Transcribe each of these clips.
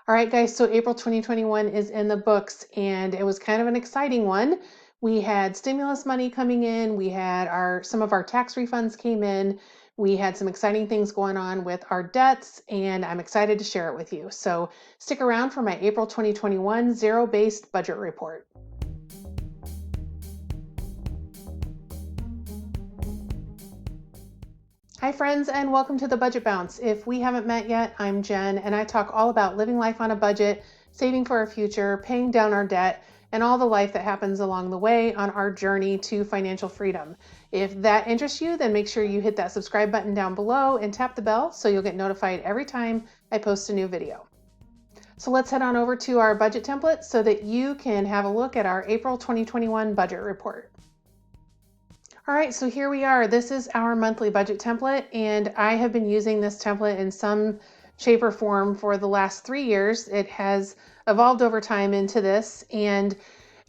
All right, guys, so April 2021 is in the books, and it was kind of an exciting one. We had stimulus money coming in, we had some of our tax refunds came in, we had some exciting things going on with our debts, and I'm excited to share it with you. So stick around for my April 2021 zero-based budget report. Hi, friends, and welcome to the Budget Bounce. If we haven't met yet, I'm Jen, and I talk all about living life on a budget, saving for our future, paying down our debt, and all the life that happens along the way on our journey to financial freedom. If that interests you, then make sure you hit that subscribe button down below and tap the bell so you'll get notified every time I post a new video. So let's head on over to our budget template so that you can have a look at our April 2021 budget report. All right, so here we are. This is our monthly budget template, and I have been using this template in some shape or form for the last 3 years. It has evolved over time into this, and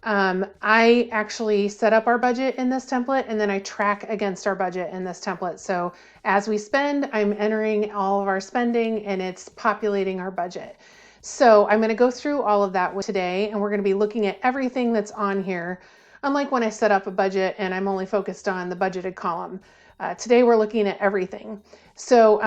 I actually set up our budget in this template, and then I track against our budget in this template. So as we spend, I'm entering all of our spending, and it's populating our budget. So I'm going to go through all of that today, and we're going to be looking at everything that's on here. Unlike when I set up a budget and I'm only focused on the budgeted column. Today we're looking at everything. So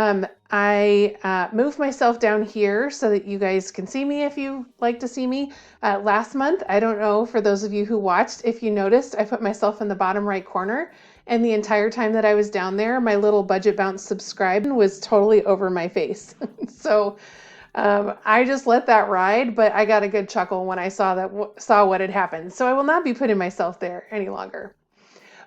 I moved myself down here so that you guys can see me if you like to see me. Last month, I don't know, for those of you who watched, if you noticed, I put myself in the bottom right corner, and the entire time that I was down there, my little Budget Bounce subscribe was totally over my face. So I just let that ride, but I got a good chuckle when I saw what had happened. So I will not be putting myself there any longer.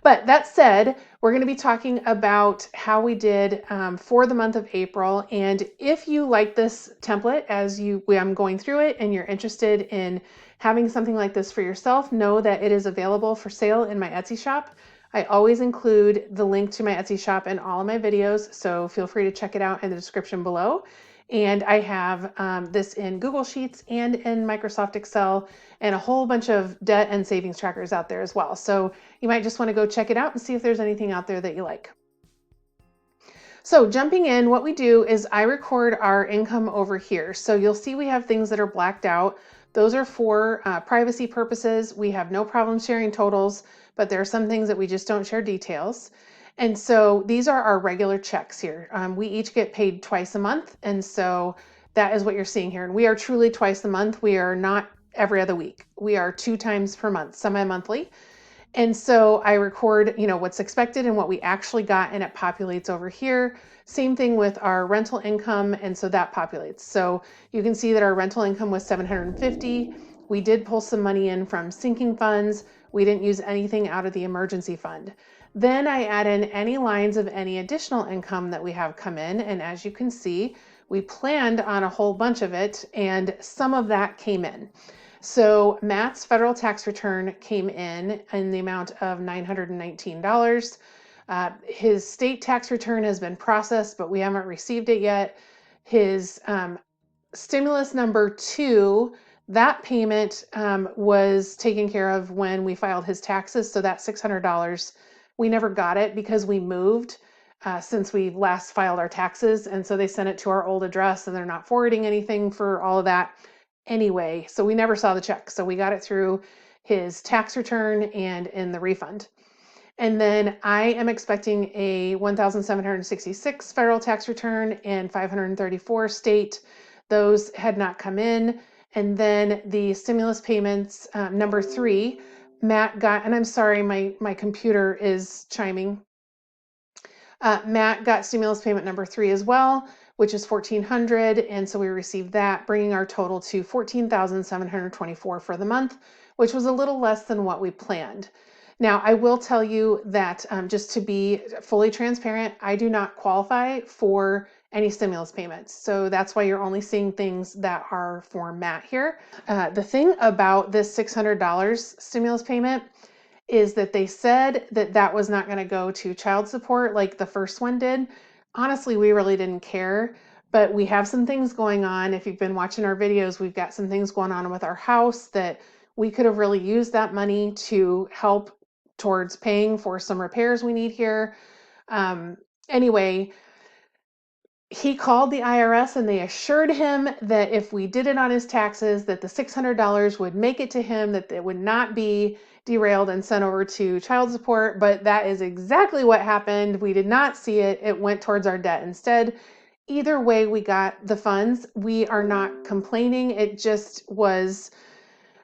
But that said, we're going to be talking about how we did for the month of April. And if you like this template I'm going through it and you're interested in having something like this for yourself, know that it is available for sale in my Etsy shop. I always include the link to my Etsy shop in all of my videos, so feel free to check it out in the description below. And I have this in Google Sheets and in Microsoft Excel and a whole bunch of debt and savings trackers out there as well. So you might just want to go check it out and see if there's anything out there that you like. So jumping in, what we do is I record our income over here. So you'll see we have things that are blacked out. Those are for privacy purposes. We have no problem sharing totals, but there are some things that we just don't share details. And so these are our regular checks here. We each get paid twice a month. And so that is what you're seeing here. And we are truly twice a month. We are not every other week. We are 2 times per month, semi-monthly. And so I record, what's expected and what we actually got, and it populates over here. Same thing with our rental income, and so that populates. So you can see that our rental income was $750. We did pull some money in from sinking funds. We didn't use anything out of the emergency fund. Then I add in any lines of any additional income that we have come in, and as you can see, we planned on a whole bunch of it, and some of that came in. So Matt's federal tax return came in the amount of $919. His state tax return has been processed, but we haven't received it yet. His stimulus number 2, that payment was taken care of when we filed his taxes. So that $600, we never got it because we moved since we last filed our taxes. And so they sent it to our old address, and they're not forwarding anything for all of that anyway. So we never saw the check. So we got it through his tax return and in the refund. And then I am expecting a 1,766 federal tax return and 534 state. Those had not come in. And then the stimulus payments, number 3, Matt got, and I'm sorry, my computer is chiming. Matt got stimulus payment number 3 as well, which is $1,400, and so we received that, bringing our total to $14,724 for the month, which was a little less than what we planned. Now, I will tell you that just to be fully transparent, I do not qualify for any stimulus payments. So that's why you're only seeing things that are for Matt here. The thing about this $600 stimulus payment is that they said that that was not going to go to child support like the first one did. Honestly, we really didn't care, but we have some things going on. If you've been watching our videos, we've got some things going on with our house that we could have really used that money to help towards paying for some repairs we need here. Anyway, he called the IRS and they assured him that if we did it on his taxes, that the $600 would make it to him, that it would not be derailed and sent over to child support. But that is exactly what happened. We did not see it. It went towards our debt instead. Either way, we got the funds. We are not complaining. It just was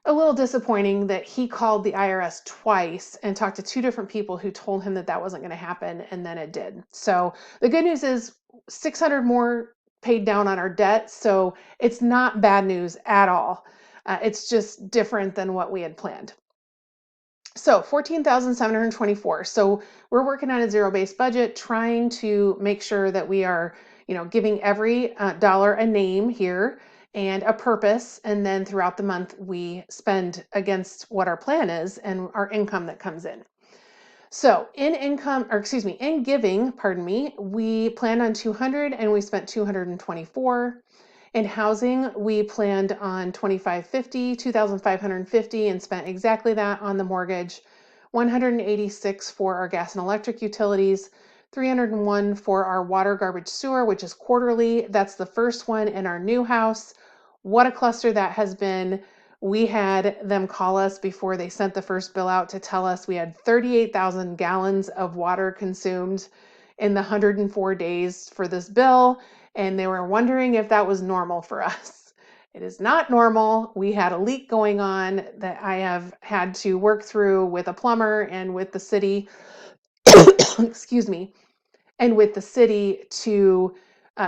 a little disappointing that he called the IRS twice and talked to two different people who told him that that wasn't going to happen, and then it did. So the good news is 600 more paid down on our debt, so it's not bad news at all. It's just different than what we had planned. So 14,724. So we're working on a zero-based budget, trying to make sure that we are, giving every dollar a name here and a purpose. And then throughout the month, we spend against what our plan is and our income that comes in. So in giving, we planned on 200 and we spent 224. In housing, we planned on 2,550 and spent exactly that on the mortgage, 186 for our gas and electric utilities, 301 for our water, garbage, sewer, which is quarterly. That's the first one in our new house. What a cluster that has been. We had them call us before they sent the first bill out to tell us we had 38,000 gallons of water consumed in the 104 days for this bill. And they were wondering if that was normal for us. It is not normal. We had a leak going on that I have had to work through with a plumber and with the city, excuse me, and with the city to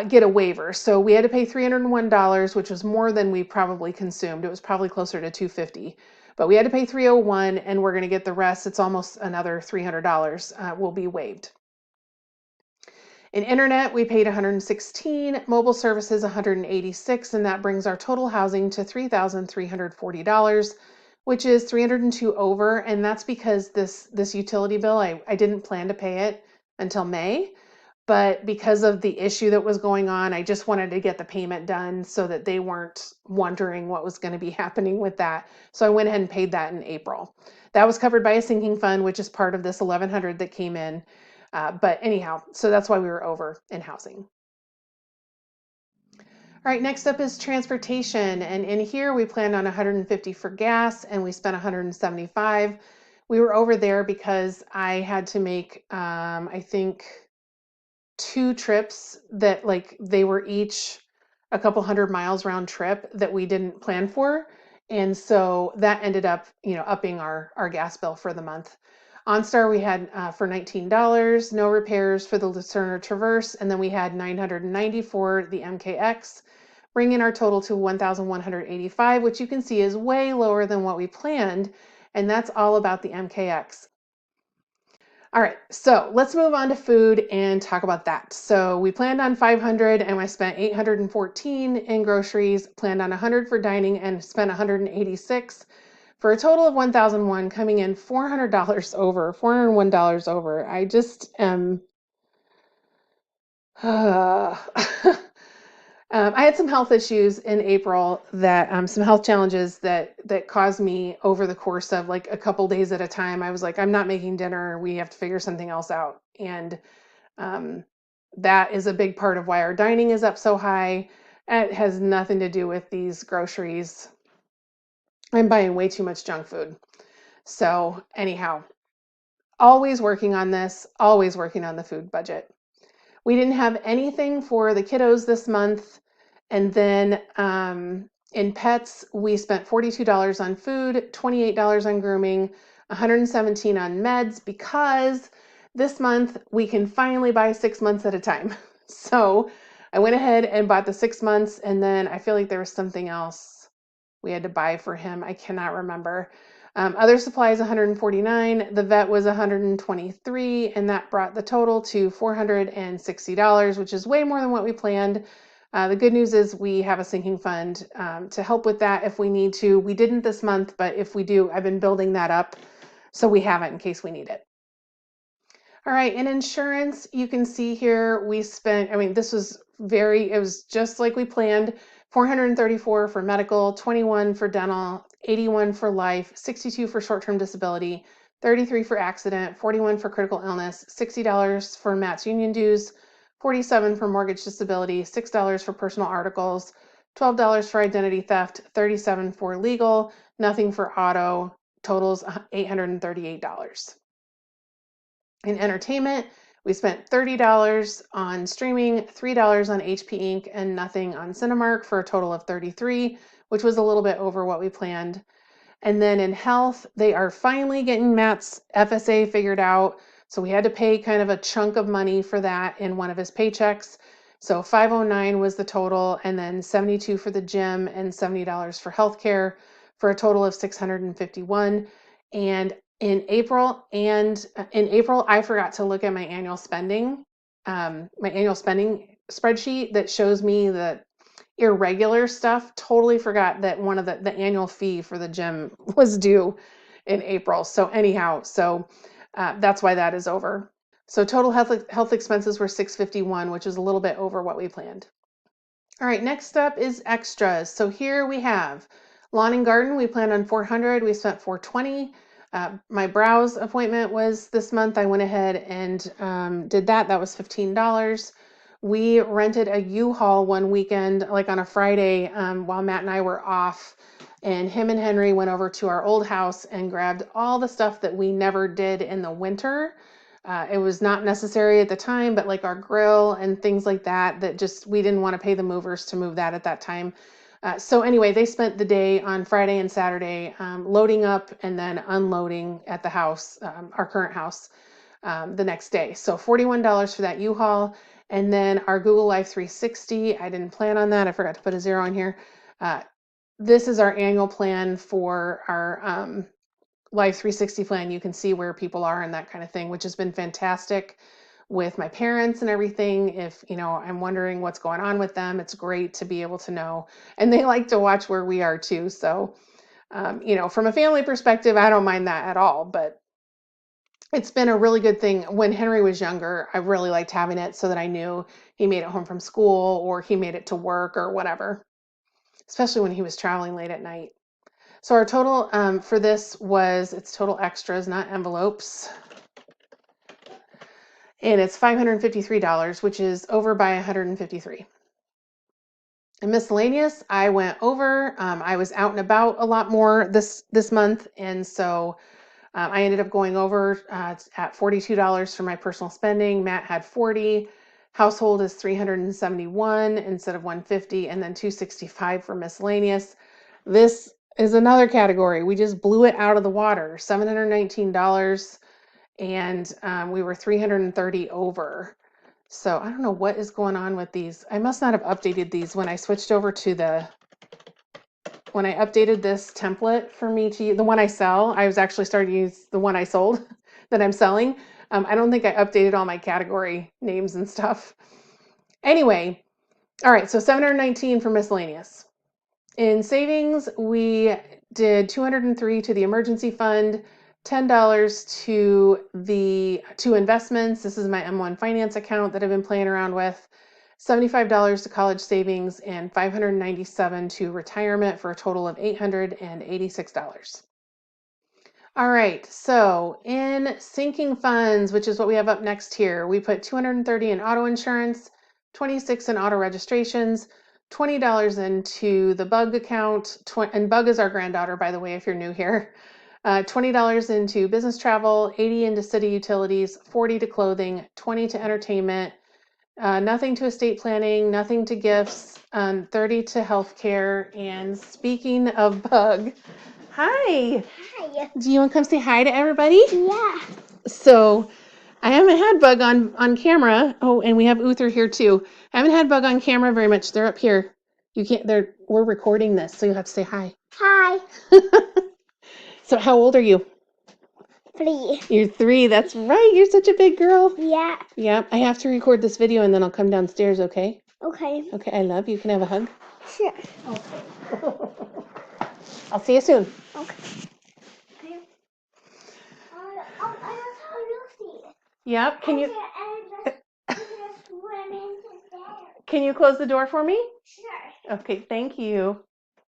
get a waiver. So we had to pay $301, which was more than we probably consumed. It was probably closer to $250. But we had to pay $301 and we're going to get the rest. It's almost another $300 will be waived. In internet, we paid $116, mobile services $186, and that brings our total housing to $3,340, which is $302 over. And that's because this utility bill, I didn't plan to pay it until May, but because of the issue that was going on, I just wanted to get the payment done so that they weren't wondering what was going to be happening with that. So I went ahead and paid that in April. That was covered by a sinking fund, which is part of this 1,100 that came in. But anyhow, so that's why we were over in housing. All right, next up is transportation. And in here, we planned on 150 for gas and we spent 175. We were over there because I had to make, I think, 2 trips that they were each a couple hundred miles round trip that we didn't plan for. And so that ended up, upping our gas bill for the month. OnStar we had for $19, no repairs for the Lucerne or Traverse, and then we had $990 for the MKX, bringing our total to $1,185, which you can see is way lower than what we planned, and that's all about the MKX. All right, so let's move on to food and talk about that. So we planned on 500 and I spent 814 in groceries, planned on 100 for dining and spent 186 for a total of 1,001, coming in $400 over, $401 over. I just am. I had some health issues in April that some health challenges that caused me over the course of like a couple days at a time. I was like, I'm not making dinner. We have to figure something else out. And that is a big part of why our dining is up so high. It has nothing to do with these groceries. I'm buying way too much junk food. So anyhow, always working on this, always working on the food budget. We didn't have anything for the kiddos this month. And then in pets, we spent $42 on food, $28 on grooming, $117 on meds because this month we can finally buy 6 months at a time. So I went ahead and bought the 6 months, and then I feel like there was something else we had to buy for him. I cannot remember. Other supplies, $149. The vet was $123, and that brought the total to $460, which is way more than what we planned. The good news is we have a sinking fund to help with that if we need to. We didn't this month, but if we do, I've been building that up so we have it in case we need it. All right, in insurance, you can see here we spent, this was it was just like we planned. 434 for medical, 21 for dental, 81 for life, 62 for short-term disability, 33 for accident, 41 for critical illness, $60 for Matt's union dues, $47 for mortgage disability, $6 for personal articles, $12 for identity theft, $37 for legal, nothing for auto, totals $838. In entertainment, we spent $30 on streaming, $3 on HP Inc., and nothing on Cinemark for a total of $33, which was a little bit over what we planned. And then in health, they are finally getting Matt's FSA figured out. So we had to pay kind of a chunk of money for that in one of his paychecks. So $509 was the total, and then $72 for the gym and $70 for healthcare for a total of $651. And in April, I forgot to look at my annual spending spreadsheet that shows me the irregular stuff. Totally forgot that one of the annual fee for the gym was due in April. So anyhow, that's why that is over. So total health expenses were $651, which is a little bit over what we planned. All right, next up is extras. So here we have lawn and garden. We planned on $400. We spent $420. My brows appointment was this month. I went ahead and did that. That was $15. We rented a U-Haul one weekend, like on a Friday, while Matt and I were off. And him and Henry went over to our old house and grabbed all the stuff that we never did in the winter. It was not necessary at the time, but like our grill and things like that, we didn't want to pay the movers to move that at that time. So anyway, they spent the day on Friday and Saturday loading up and then unloading at the house, our current house, the next day. So $41 for that U-Haul. And then our Google Life 360, I didn't plan on that. I forgot to put a zero on here. This is our annual plan for our Life 360 plan. You can see where people are and that kind of thing, which has been fantastic with my parents and everything. If, I'm wondering what's going on with them, it's great to be able to know. And they like to watch where we are too. So, from a family perspective, I don't mind that at all, but it's been a really good thing. When Henry was younger, I really liked having it so that I knew he made it home from school or he made it to work or whatever, especially when he was traveling late at night. So our total for this it's total extras, not envelopes. And it's $553, which is over by $153. And miscellaneous, I went over. I was out and about a lot more this month, and so I ended up going over at $42 for my personal spending. Matt had $40. Household is $371 instead of $150, and then $265 for miscellaneous. This is another category. We just blew it out of the water. $719, and we were $330 over. So I don't know what is going on with these. I must not have updated these when I switched over to when I updated this template for me to use, the one I sell. I was actually starting to use the one I sold that I'm selling. I don't think I updated all my category names and stuff. Anyway, all right, so $719 for miscellaneous. In savings, we did $203 to the emergency fund, $10 to investments. This is my M1 finance account that I've been playing around with. $75 to college savings and $597 to retirement for a total of $886. All right, so in sinking funds, which is what we have up next here, we put $230 in auto insurance, $26 in auto registrations, $20 into the Bug account, and Bug is our granddaughter, by the way, if you're new here. $20 into business travel, $80 into city utilities, $40 to clothing, $20 to entertainment, nothing to estate planning, nothing to gifts, $30 to healthcare. And speaking of Bug, hi. Hi. Do you want to come say hi to everybody? Yeah. So I haven't had Bug on camera. Oh, and we have Uther here too. I haven't had Bug on camera very much. They're up here. We're recording this, so you have to say hi. Hi. So how old are you? 3. You're 3. That's right. You're such a big girl. Yeah. Yeah. I have to record this video and then I'll come downstairs, okay? Okay. Okay, I love you. Can I have a hug? Sure. Okay. I'll see you soon. Okay. Yep. Can you close the door for me? Sure. Okay, thank you.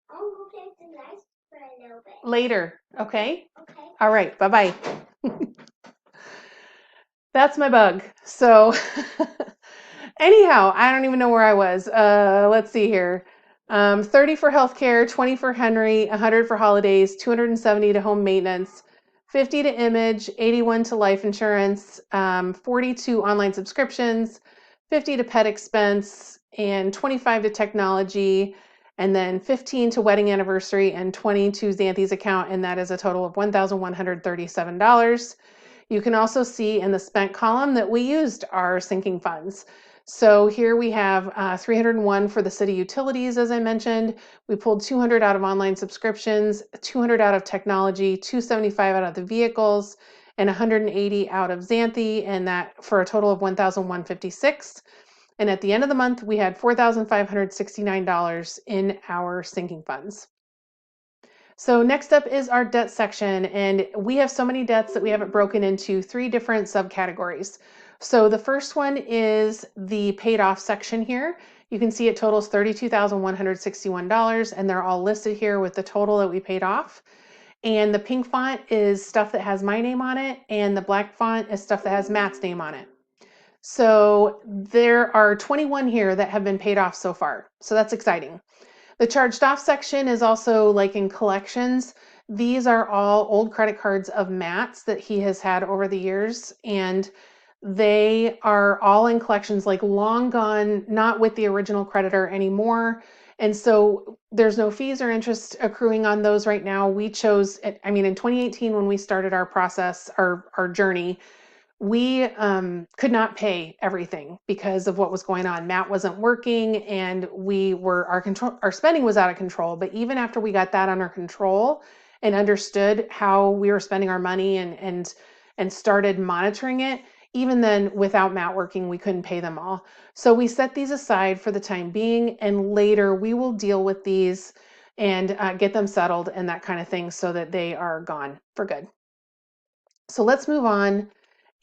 I'll go get the lights for a little bit. Later, okay? Okay. All right, bye-bye. That's my Bug. So Anyhow, I don't even know where I was. Let's see here. 30 for healthcare, 20 for Henry, 100 for holidays, 270 to home maintenance, 50 to image, 81 to life insurance, 42 online subscriptions, 50 to pet expense, and 25 to technology, and then 15 to wedding anniversary, and 20 to Xanthi's account, and that is a total of $1,137. You can also see in the spent column that we used our sinking funds. So here we have 301 for the city utilities, as I mentioned. We pulled 200 out of online subscriptions, 200 out of technology, 275 out of the vehicles, and 180 out of Xanthi, and that for a total of 1,156. And at the end of the month, we had $4,569 in our sinking funds. So next up is our debt section, and we have so many debts that we have it broken into 3 different subcategories. So the first one is the paid off section here. You can see it totals $32,161, and they're all listed here with the total that we paid off. And the pink font is stuff that has my name on it, and the black font is stuff that has Matt's name on it. So there are 21 here that have been paid off so far. So that's exciting. The charged off section is also like in collections. These are all old credit cards of Matt's that he has had over the years, and they are all in collections, like long gone, not with the original creditor anymore. And so there's no fees or interest accruing on those right now. We chose, I mean, in 2018, when we started our process, our journey, we could not pay everything because of what was going on. Matt wasn't working, and our spending was out of control. But even after we got that under control and understood how we were spending our money and started monitoring it, even then, without Matt working, we couldn't pay them all. So we set these aside for the time being, and later we will deal with these and get them settled and that kind of thing so that they are gone for good. So let's move on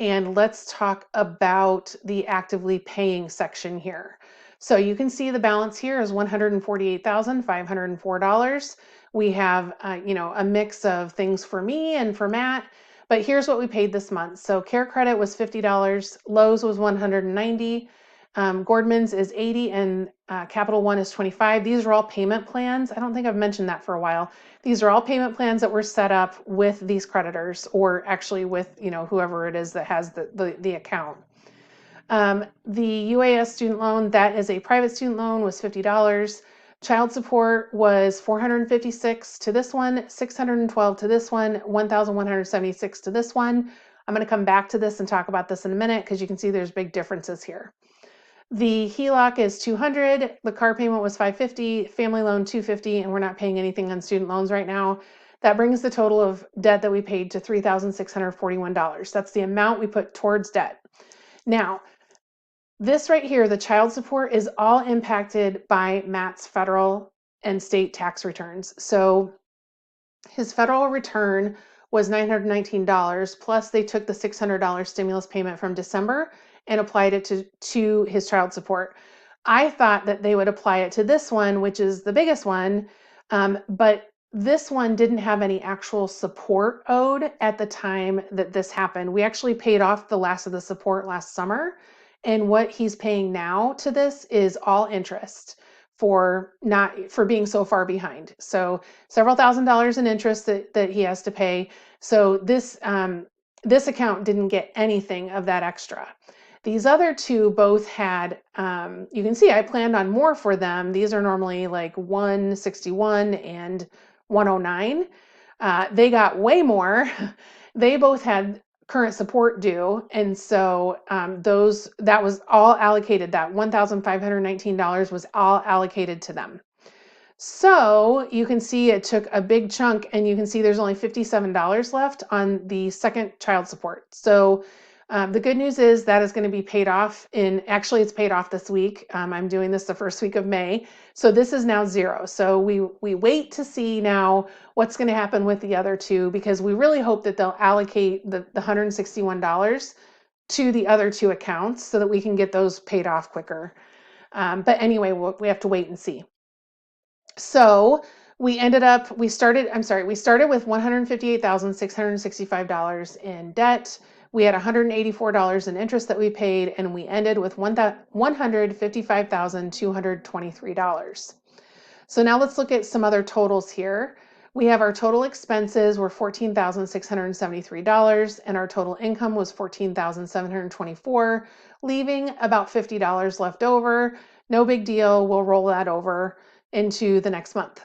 and let's talk about the actively paying section here. So you can see the balance here is $148,504. We have, a mix of things for me and for Matt, but here's what we paid this month. So Care Credit was $50, Lowe's was $190, Gordman's is $80, and Capital One is $25. These are all payment plans. I don't think I've mentioned that for a while. These are all payment plans that were set up with these creditors, or actually with whoever it is that has the account. The UAS student loan, that is a private student loan, was $50. Child support was $456 to this one, $612 to this one, $1,176 to this one. I'm going to come back to this and talk about this in a minute because you can see there's big differences here. The HELOC is $200, the car payment was $550, family loan $250, and we're not paying anything on student loans right now. That brings the total of debt that we paid to $3,641. That's the amount we put towards debt. Now, this right here, the child support, is all impacted by Matt's federal and state tax returns. So his federal return was $919, plus they took the $600 stimulus payment from December and applied it to his child support. I thought that they would apply it to this one, which is the biggest one, but this one didn't have any actual support owed at the time that this happened. We actually paid off the last of the support last summer, and what he's paying now to this is all interest for being so far behind. So several $1,000s in interest that he has to pay. So this account didn't get anything of that extra. These other two both had, you can see I planned on more for them. These are normally like 161 and 109. They got way more. They both had current support due, and so that was all allocated. That $1,519 was all allocated to them. So you can see it took a big chunk, and you can see there's only $57 left on the second child support. So the good news is that is going to be paid off actually it's paid off this week. I'm doing this the first week of May. So this is now zero. So we wait to see now what's going to happen with the other two, because we really hope that they'll allocate the $161 to the other two accounts so that we can get those paid off quicker. But anyway, we have to wait and see. So we started with $158,665 in debt. We had $184 in interest that we paid, and we ended with $155,223. So now let's look at some other totals here. We have our total expenses were $14,673, and our total income was $14,724, leaving about $50 left over. No big deal. We'll roll that over into the next month.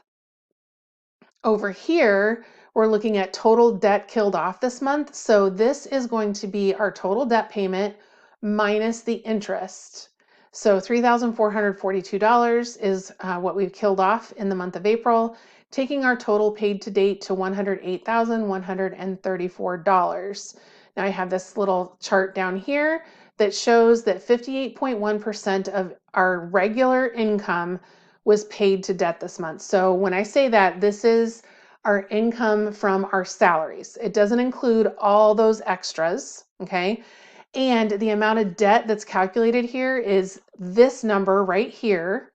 Over here, we're looking at total debt killed off this month. So this is going to be our total debt payment minus the interest. So $3,442 is what we've killed off in the month of April, taking our total paid to date to $108,134. Now I have this little chart down here that shows that 58.1% of our regular income was paid to debt this month. So when I say that, this is our income from our salaries. It doesn't include all those extras, okay? And the amount of debt that's calculated here is this number right here,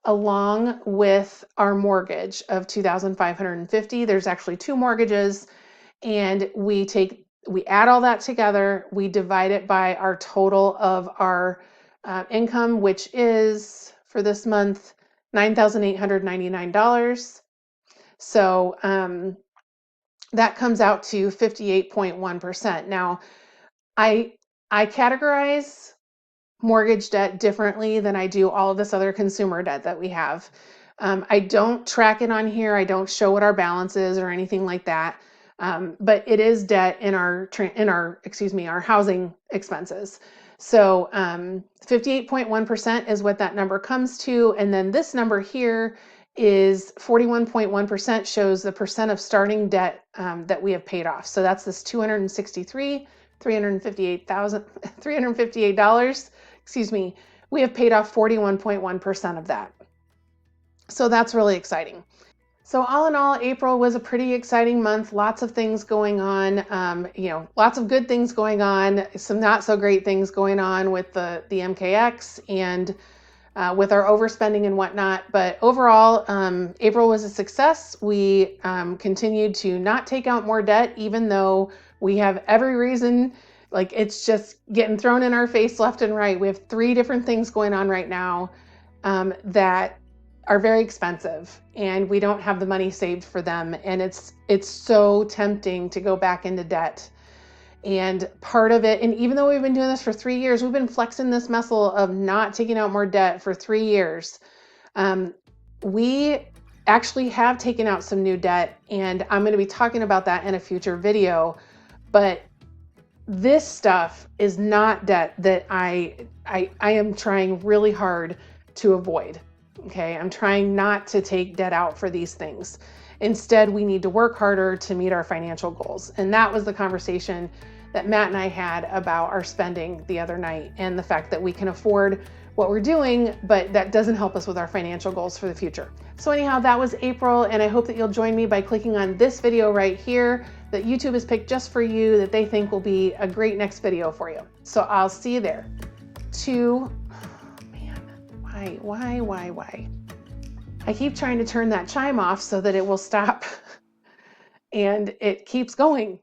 along with our mortgage of $2,550. There's actually two mortgages, and we add all that together, we divide it by our total of our income, which is for this month $9,899. So that comes out to 58.1%. Now, I categorize mortgage debt differently than I do all of this other consumer debt that we have. I don't track it on here. I don't show what our balance is or anything like that. But it is debt in our housing expenses. So 58.1% is what that number comes to. And then this number here is 41.1%, shows the percent of starting debt that we have paid off. So that's this $358, we have paid off 41.1% of that. So that's really exciting. So all in all, April was a pretty exciting month. Lots of things going on, lots of good things going on, some not so great things going on with the MKX and with our overspending and whatnot. But overall, April was a success. We continued to not take out more debt, even though we have every reason, like it's just getting thrown in our face left and right. We have 3 different things going on right now that are very expensive, and we don't have the money saved for them. And it's so tempting to go back into debt. And part of it, and even though we've been doing this for 3 years, we've been flexing this muscle of not taking out more debt for 3 years. We actually have taken out some new debt, and I'm going to be talking about that in a future video. But this stuff is not debt that I am trying really hard to avoid. Okay, I'm trying not to take debt out for these things. Instead, we need to work harder to meet our financial goals. And that was the conversation that Matt and I had about our spending the other night, and the fact that we can afford what we're doing, but that doesn't help us with our financial goals for the future. So anyhow, that was April, and I hope that you'll join me by clicking on this video right here that YouTube has picked just for you, that they think will be a great next video for you. So I'll see you there. Why? I keep trying to turn that chime off so that it will stop, and it keeps going.